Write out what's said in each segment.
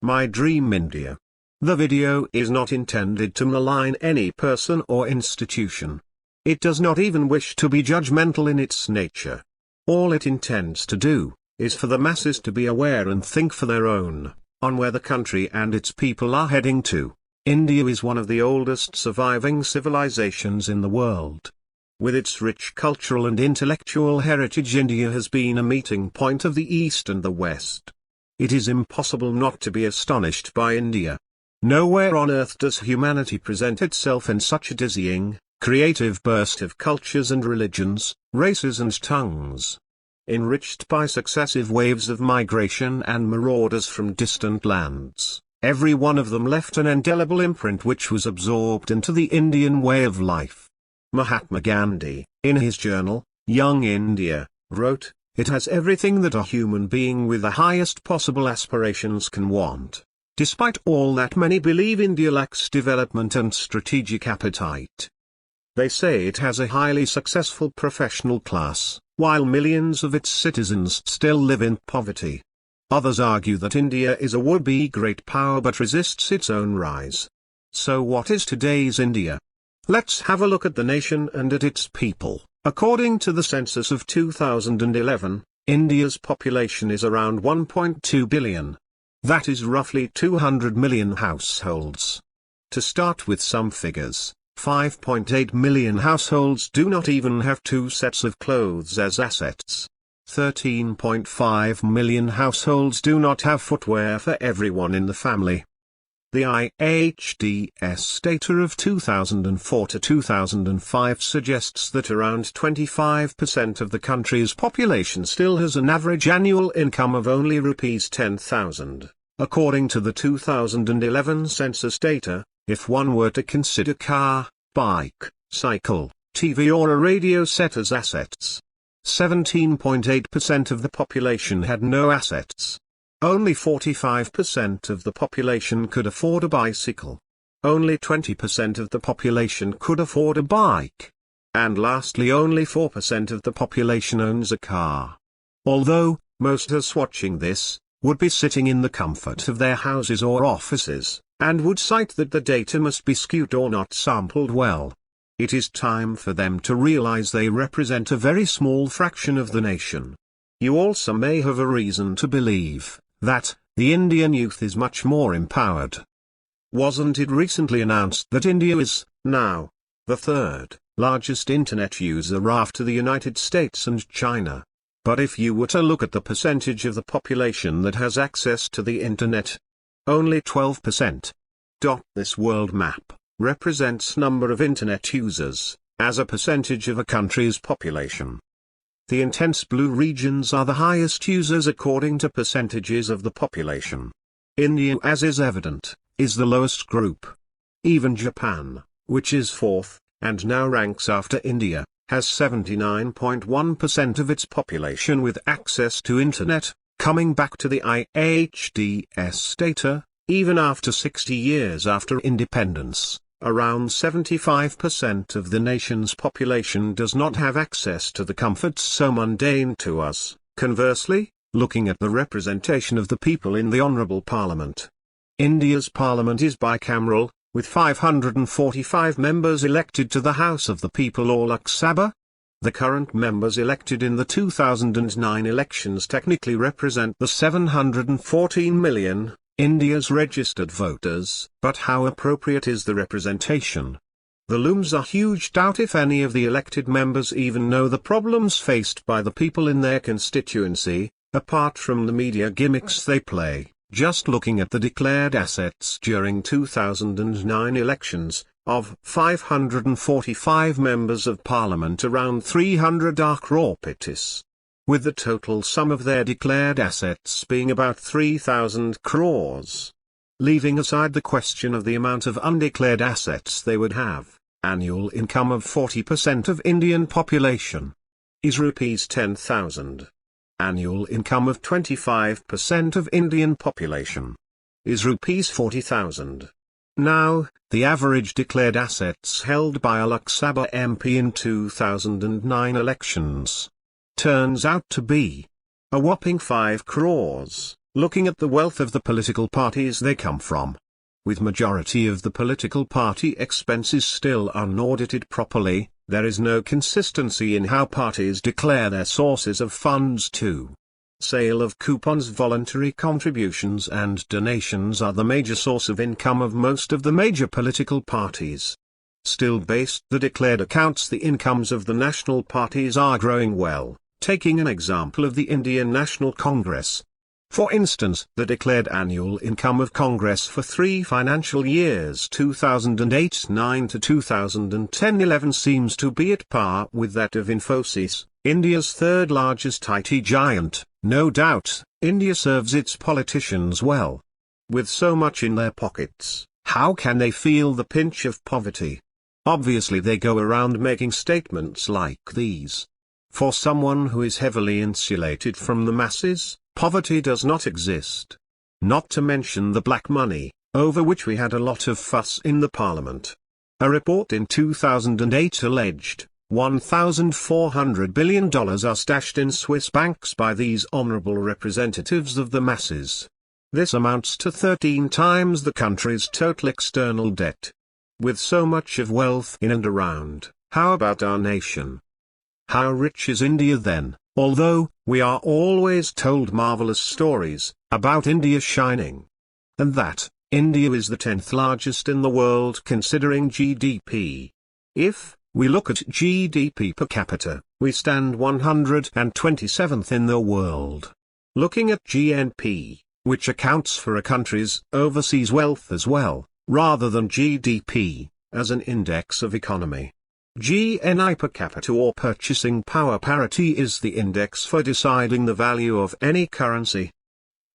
My Dream India. The video is not intended to malign any person or institution. It does not even wish to be judgmental in its nature. All it intends to do, is for the masses to be aware and think for their own, on where the country and its people are heading to. India is one of the oldest surviving civilizations in the world. With its rich cultural and intellectual heritage, India has been a meeting point of the East and the West. It is impossible not to be astonished by India. Nowhere on earth does humanity present itself in such a dizzying, creative burst of cultures and religions, races and tongues. Enriched by successive waves of migration and marauders from distant lands, every one of them left an indelible imprint which was absorbed into the Indian way of life. Mahatma Gandhi, in his journal, Young India, wrote, "It has everything that a human being with the highest possible aspirations can want. Despite all that, many believe India lacks development and strategic appetite. They say it has a highly successful professional class, while millions of its citizens still live in poverty. Others argue that India is a would-be great power but resists its own rise." So what is today's India? Let's have a look at the nation and at its people. According to the census of 2011, India's population is around 1.2 billion. That is roughly 200 million households. To start with some figures, 5.8 million households do not even have 2 sets of clothes as assets. 13.5 million households do not have footwear for everyone in the family. The IHDS data of 2004 to 2005 suggests that around 25% of the country's population still has an average annual income of only Rs 10,000. According to the 2011 census data, if one were to consider car, bike, cycle, TV or a radio set as assets, 17.8% of the population had no assets. Only 45% of the population could afford a bicycle. Only 20% of the population could afford a bike. And lastly, only 4% of the population owns a car. Although, most of us watching this, would be sitting in the comfort of their houses or offices, and would cite that the data must be skewed or not sampled well. It is time for them to realize they represent a very small fraction of the nation. You also may have a reason to believe that the Indian youth is much more empowered. Wasn't it recently announced that India is, now, the third largest internet user after the United States and China? But if you were to look at the percentage of the population that has access to the internet, only 12%. This world map represents number of internet users, as a percentage of a country's population. The intense blue regions are the highest users according to percentages of the population. India, as is evident, is the lowest group. Even Japan, which is fourth, and now ranks after India, has 79.1% of its population with access to internet. Coming back to the IHDS data, even after 60 years after independence, around 75% of the nation's population does not have access to the comforts so mundane to us. Conversely, looking at the representation of the people in the Honourable Parliament, India's parliament is bicameral, with 545 members elected to the House of the People or Lok Sabha. The current members elected in the 2009 elections technically represent the 714 million, India's registered voters. But how appropriate is the representation? There looms a huge doubt if any of the elected members even know the problems faced by the people in their constituency, apart from the media gimmicks they play. Just looking at the declared assets during 2009 elections, of 545 members of parliament, around 300 are crores, with the total sum of their declared assets being about 3,000 crores. Leaving aside the question of the amount of undeclared assets they would have, annual income of 40% of Indian population is Rs 10,000. Annual income of 25% of Indian population is Rs 40,000. Now, the average declared assets held by a Lok Sabha MP in 2009 elections turns out to be a whopping 5 crores, looking at the wealth of the political parties they come from. With majority of the political party expenses still unaudited properly, there is no consistency in how parties declare their sources of funds too. Sale of coupons, voluntary contributions and donations are the major source of income of most of the major political parties. Still based the declared accounts, the incomes of the national parties are growing well, taking an example of the Indian National Congress. For instance, the declared annual income of Congress for 3 financial years 2008-9 to 2010-11 seems to be at par with that of Infosys, India's third largest IT giant. No doubt, India serves its politicians well. With so much in their pockets, how can they feel the pinch of poverty? Obviously they go around making statements like these. For someone who is heavily insulated from the masses, poverty does not exist. Not to mention the black money, over which we had a lot of fuss in the parliament. A report in 2008 alleged, $1,400 billion are stashed in Swiss banks by these honorable representatives of the masses. This amounts to 13 times the country's total external debt. With so much of wealth in and around, how about our nation? How rich is India then? Although, we are always told marvelous stories about India shining. And that, India is the 10th largest in the world considering GDP. If we look at GDP per capita, we stand 127th in the world. Looking at GNP, which accounts for a country's overseas wealth as well, rather than GDP, as an index of economy. GNI per capita or purchasing power parity is the index for deciding the value of any currency.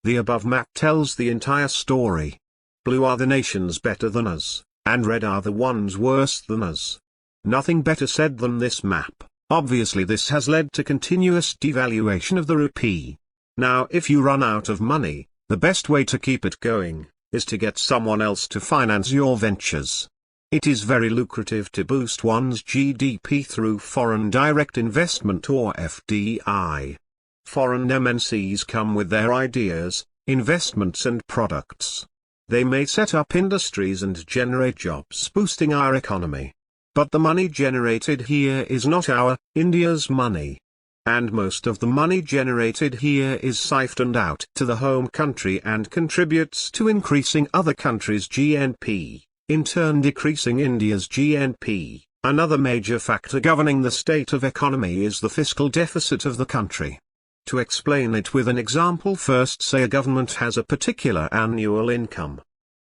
The above map tells the entire story. Blue are the nations better than us, and red are the ones worse than us. Nothing better said than this map. Obviously this has led to continuous devaluation of the rupee. Now if you run out of money, the best way to keep it going, is to get someone else to finance your ventures. It is very lucrative to boost one's GDP through foreign direct investment or FDI. Foreign MNCs come with their ideas, investments and products. They may set up industries and generate jobs boosting our economy. But the money generated here is not our, India's money. And most of the money generated here is siphoned out to the home country and contributes to increasing other countries' GNP. In turn decreasing India's GNP. Another major factor governing the state of economy is the fiscal deficit of the country. To explain it with an example, first say a government has a particular annual income,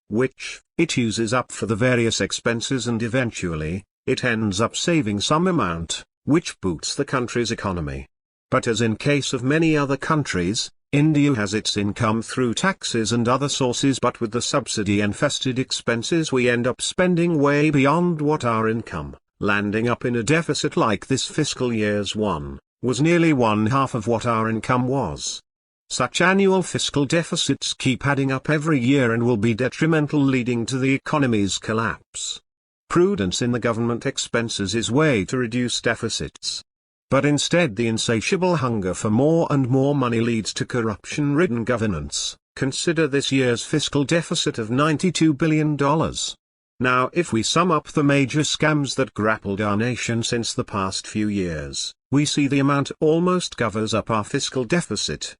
which it uses up for the various expenses, and eventually, it ends up saving some amount, which boosts the country's economy. But as in case of many other countries, India has its income through taxes and other sources, but with the subsidy-infested expenses we end up spending way beyond what our income, landing up in a deficit like this fiscal year's one, was nearly 1/2 of what our income was. Such annual fiscal deficits keep adding up every year and will be detrimental, leading to the economy's collapse. Prudence in the government expenses is way to reduce deficits. But instead the insatiable hunger for more and more money leads to corruption-ridden governance. Consider this year's fiscal deficit of $92 billion. Now if we sum up the major scams that grappled our nation since the past few years, we see the amount almost covers up our fiscal deficit.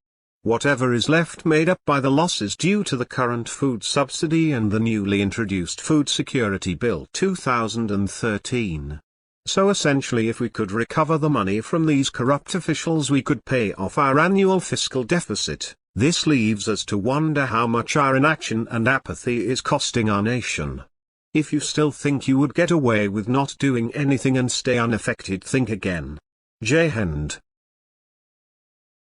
Whatever is left made up by the losses due to the current food subsidy and the newly introduced Food Security Bill 2013. So essentially if we could recover the money from these corrupt officials, we could pay off our annual fiscal deficit. This leaves us to wonder how much our inaction and apathy is costing our nation. If you still think you would get away with not doing anything and stay unaffected, think again. Jai Hind.